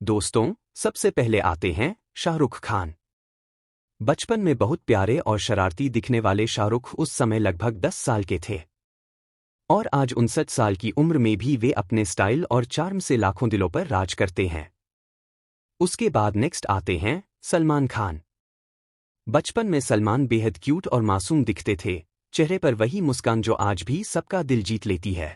दोस्तों, सबसे पहले आते हैं शाहरुख खान। बचपन में बहुत प्यारे और शरारती दिखने वाले शाहरुख उस समय लगभग 10 साल के थे और आज 59 साल की उम्र में भी वे अपने स्टाइल और चार्म से लाखों दिलों पर राज करते हैं। उसके बाद नेक्स्ट आते हैं सलमान खान। बचपन में सलमान बेहद क्यूट और मासूम दिखते थे, चेहरे पर वही मुस्कान जो आज भी सबका दिल जीत लेती है।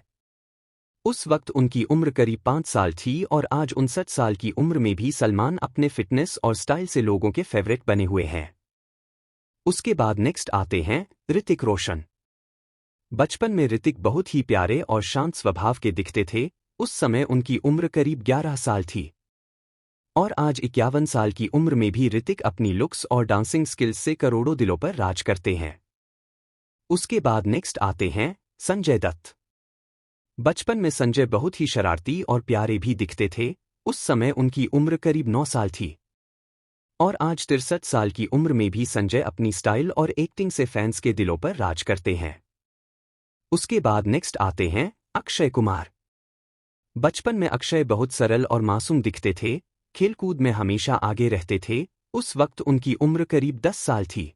उस वक्त उनकी उम्र करीब 5 साल थी और आज 59 साल की उम्र में भी सलमान अपने फिटनेस और स्टाइल से लोगों के फेवरेट बने हुए हैं। उसके बाद नेक्स्ट आते हैं ऋतिक रोशन। बचपन में ऋतिक बहुत ही प्यारे और शांत स्वभाव के दिखते थे। उस समय उनकी उम्र करीब 11 साल थी और आज 51 साल की उम्र में भी ऋतिक अपनी लुक्स और डांसिंग स्किल्स से करोड़ों दिलों पर राज करते हैं। उसके बाद नेक्स्ट आते हैं संजय दत्त। बचपन में संजय बहुत ही शरारती और प्यारे भी दिखते थे। उस समय उनकी उम्र करीब 9 साल थी और आज 63 साल की उम्र में भी संजय अपनी स्टाइल और एक्टिंग से फैंस के दिलों पर राज करते हैं। उसके बाद नेक्स्ट आते हैं अक्षय कुमार। बचपन में अक्षय बहुत सरल और मासूम दिखते थे, खेलकूद में हमेशा आगे रहते थे। उस वक्त उनकी उम्र करीब 10 साल थी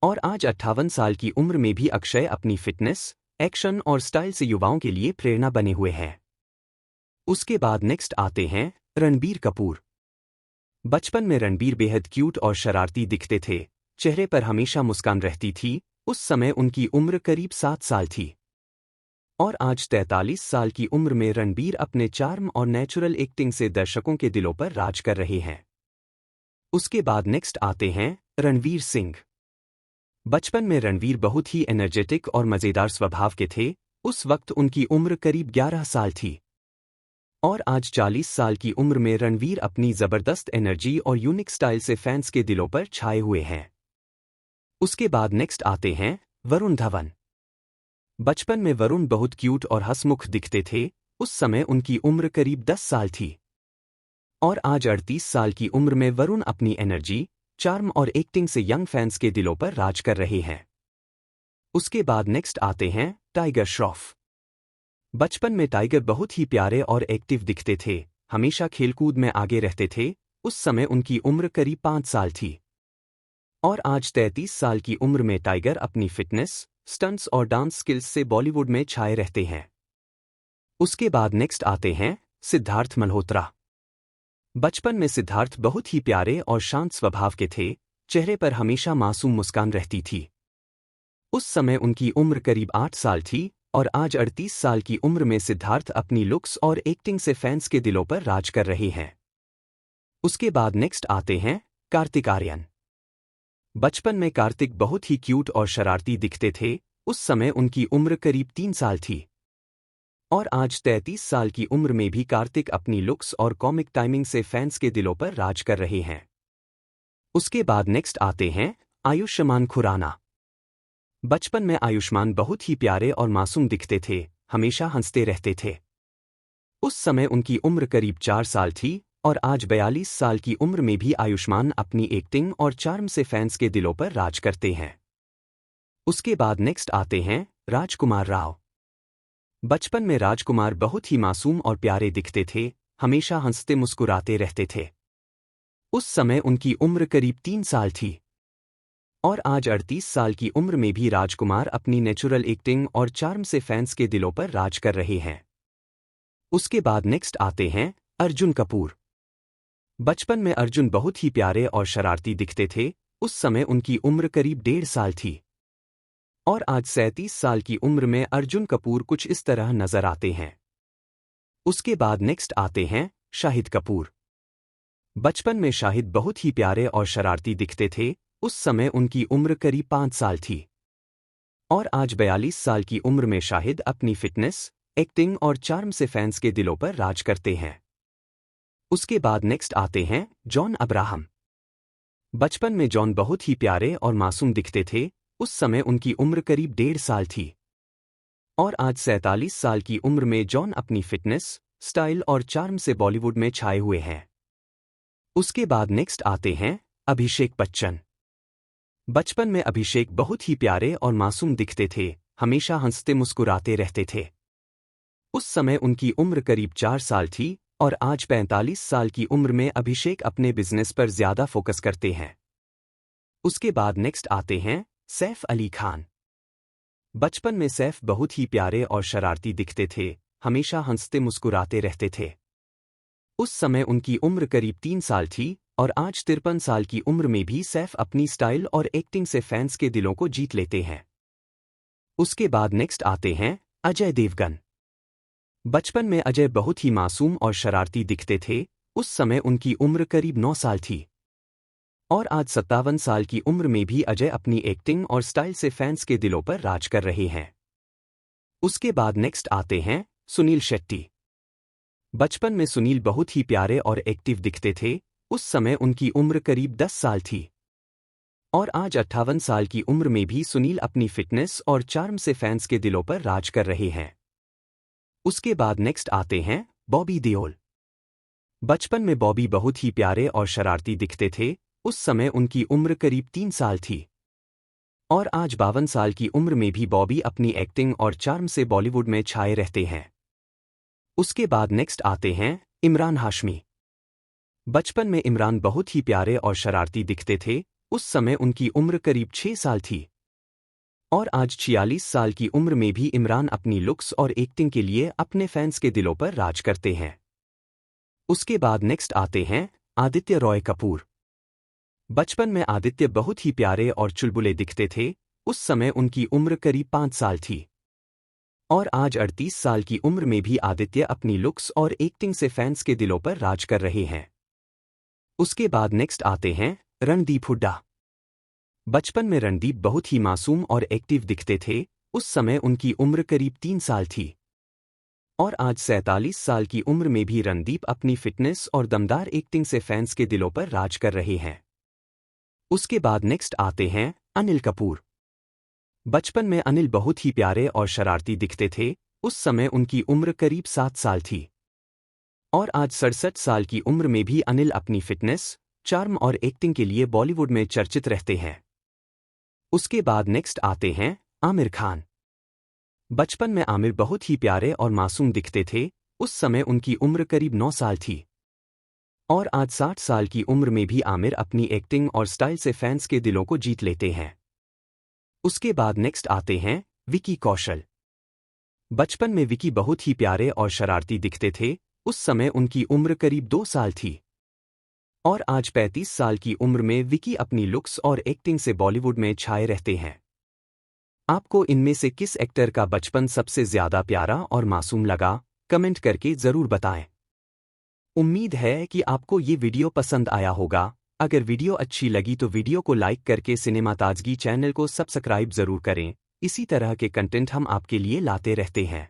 और आज 58 साल की उम्र में भी अक्षय अपनी फिटनेस, एक्शन और स्टाइल से युवाओं के लिए प्रेरणा बने हुए हैं। उसके बाद नेक्स्ट आते हैं रणबीर कपूर। बचपन में रणबीर बेहद क्यूट और शरारती दिखते थे, चेहरे पर हमेशा मुस्कान रहती थी। उस समय उनकी उम्र करीब 7 साल थी और आज 43 साल की उम्र में रणबीर अपने चार्म और नेचुरल एक्टिंग से दर्शकों के दिलों पर राज कर रहे हैं। उसके बाद नेक्स्ट आते हैं रणवीर सिंह। बचपन में रणवीर बहुत ही एनर्जेटिक और मज़ेदार स्वभाव के थे। उस वक्त उनकी उम्र करीब 11 साल थी और आज 40 साल की उम्र में रणवीर अपनी ज़बरदस्त एनर्जी और यूनिक स्टाइल से फैंस के दिलों पर छाए हुए हैं। उसके बाद नेक्स्ट आते हैं वरुण धवन। बचपन में वरुण बहुत क्यूट और हंसमुख दिखते थे। उस समय उनकी उम्र करीब 10 साल थी और आज 38 साल की उम्र में वरुण अपनी एनर्जी, चार्म और एक्टिंग से यंग फैंस के दिलों पर राज कर रहे हैं। उसके बाद नेक्स्ट आते हैं टाइगर श्रॉफ। बचपन में टाइगर बहुत ही प्यारे और एक्टिव दिखते थे, हमेशा खेलकूद में आगे रहते थे। उस समय उनकी उम्र करीब 5 साल थी और आज 33 साल की उम्र में टाइगर अपनी फिटनेस, स्टंट्स और डांस स्किल्स से बॉलीवुड में छाए रहते हैं। उसके बाद नेक्स्ट आते हैं सिद्धार्थ मल्होत्रा। बचपन में सिद्धार्थ बहुत ही प्यारे और शांत स्वभाव के थे, चेहरे पर हमेशा मासूम मुस्कान रहती थी। उस समय उनकी उम्र करीब 8 साल थी और आज 38 साल की उम्र में सिद्धार्थ अपनी लुक्स और एक्टिंग से फैंस के दिलों पर राज कर रहे हैं। उसके बाद नेक्स्ट आते हैं कार्तिक आर्यन। बचपन में कार्तिक बहुत ही क्यूट और शरारती दिखते थे। उस समय उनकी उम्र करीब 3 साल थी और आज 33 साल की उम्र में भी कार्तिक अपनी लुक्स और कॉमिक टाइमिंग से फैंस के दिलों पर राज कर रहे हैं। उसके बाद नेक्स्ट आते हैं आयुष्मान खुराना। बचपन में आयुष्मान बहुत ही प्यारे और मासूम दिखते थे, हमेशा हंसते रहते थे। उस समय उनकी उम्र करीब 4 साल थी और आज 42 साल की उम्र में भी आयुष्मान अपनी एक्टिंग और चार्म से फैंस के दिलों पर राज करते हैं। उसके बाद नेक्स्ट आते हैं राजकुमार राव। बचपन में राजकुमार बहुत ही मासूम और प्यारे दिखते थे, हमेशा हंसते मुस्कुराते रहते थे। उस समय उनकी उम्र करीब 3 साल थी और आज 38 साल की उम्र में भी राजकुमार अपनी नेचुरल एक्टिंग और चार्म से फैंस के दिलों पर राज कर रहे हैं। उसके बाद नेक्स्ट आते हैं अर्जुन कपूर। बचपन में अर्जुन बहुत ही प्यारे और शरारती दिखते थे। उस समय उनकी उम्र करीब 1.5 साल थी और आज 37 साल की उम्र में अर्जुन कपूर कुछ इस तरह नजर आते हैं। उसके बाद नेक्स्ट आते हैं शाहिद कपूर। बचपन में शाहिद बहुत ही प्यारे और शरारती दिखते थे। उस समय उनकी उम्र करीब 5 साल थी और आज 42 साल की उम्र में शाहिद अपनी फिटनेस, एक्टिंग और चार्म से फैंस के दिलों पर राज करते हैं। उसके बाद नेक्स्ट आते हैं जॉन अब्राहम। बचपन में जॉन बहुत ही प्यारे और मासूम दिखते थे। उस समय उनकी उम्र करीब 1.5 साल थी और आज 47 साल की उम्र में जॉन अपनी फिटनेस, स्टाइल और चार्म से बॉलीवुड में छाए हुए हैं। उसके बाद नेक्स्ट आते हैं अभिषेक बच्चन। बचपन में अभिषेक बहुत ही प्यारे और मासूम दिखते थे, हमेशा हंसते मुस्कुराते रहते थे। उस समय उनकी उम्र करीब 4 साल थी और आज 45 साल की उम्र में अभिषेक अपने बिजनेस पर ज्यादा फोकस करते हैं। उसके बाद नेक्स्ट आते हैं सैफ अली खान। बचपन में सैफ बहुत ही प्यारे और शरारती दिखते थे, हमेशा हंसते मुस्कुराते रहते थे। उस समय उनकी उम्र करीब 3 साल थी और आज 53 साल की उम्र में भी सैफ अपनी स्टाइल और एक्टिंग से फैंस के दिलों को जीत लेते हैं। उसके बाद नेक्स्ट आते हैं अजय देवगन। बचपन में अजय बहुत ही मासूम और शरारती दिखते थे, उस समय उनकी उम्र करीब 9 साल थी। और आज 57 साल की उम्र में भी अजय अपनी एक्टिंग और स्टाइल से फैंस के दिलों पर राज कर रहे हैं। उसके बाद नेक्स्ट आते हैं सुनील शेट्टी। बचपन में सुनील बहुत ही प्यारे और एक्टिव दिखते थे, उस समय उनकी उम्र करीब 10 साल थी। और आज 58 साल की उम्र में भी सुनील अपनी फिटनेस और चार्म से फैंस के दिलों पर राज कर रहे हैं। उसके बाद नेक्स्ट आते हैं बॉबी देओल। बचपन में बॉबी बहुत ही प्यारे और शरारती दिखते थे, उस समय उनकी उम्र करीब 3 साल थी। और आज 52 साल की उम्र में भी बॉबी अपनी एक्टिंग और चार्म से बॉलीवुड में छाए रहते हैं। उसके बाद नेक्स्ट आते हैं इमरान हाशमी। बचपन में इमरान बहुत ही प्यारे और शरारती दिखते थे, उस समय उनकी उम्र करीब 6 साल थी। और आज 46 साल की उम्र में भी इमरान अपनी लुक्स और एक्टिंग के लिए अपने फैंस के दिलों पर राज करते हैं। उसके बाद नेक्स्ट आते हैं आदित्य रॉय कपूर। बचपन में आदित्य बहुत ही प्यारे और चुलबुले दिखते थे, उस समय उनकी उम्र करीब 5 साल थी। और आज 38 साल की उम्र में भी आदित्य अपनी लुक्स और एक्टिंग से फैंस के दिलों पर राज कर रहे हैं। उसके बाद नेक्स्ट आते हैं रणदीप हुड्डा। बचपन में रणदीप बहुत ही मासूम और एक्टिव दिखते थे, उस समय उनकी उम्र करीब 3 साल थी। और आज 47 साल की उम्र में भी रणदीप अपनी फिटनेस और दमदार एक्टिंग से फैंस के दिलों पर राज कर रहे हैं। उसके बाद नेक्स्ट आते हैं अनिल कपूर। बचपन में अनिल बहुत ही प्यारे और शरारती दिखते थे, उस समय उनकी उम्र करीब 7 साल थी। और आज 67 साल की उम्र में भी अनिल अपनी फिटनेस, चार्म और एक्टिंग के लिए बॉलीवुड में चर्चित रहते हैं। उसके बाद नेक्स्ट आते हैं आमिर खान। बचपन में आमिर बहुत ही प्यारे और मासूम दिखते थे, उस समय उनकी उम्र करीब 9 साल थी। और आज 60 साल की उम्र में भी आमिर अपनी एक्टिंग और स्टाइल से फैंस के दिलों को जीत लेते हैं। उसके बाद नेक्स्ट आते हैं विकी कौशल। बचपन में विकी बहुत ही प्यारे और शरारती दिखते थे, उस समय उनकी उम्र करीब 2 साल थी। और आज 35 साल की उम्र में विकी अपनी लुक्स और एक्टिंग से बॉलीवुड में छाए रहते हैं। आपको इनमें से किस एक्टर का बचपन सबसे ज्यादा प्यारा और मासूम लगा, कमेंट करके जरूर बताएं। उम्मीद है कि आपको ये वीडियो पसंद आया होगा। अगर वीडियो अच्छी लगी तो वीडियो को लाइक करके सिनेमा ताजगी चैनल को सब्सक्राइब जरूर करें। इसी तरह के कंटेंट हम आपके लिए लाते रहते हैं।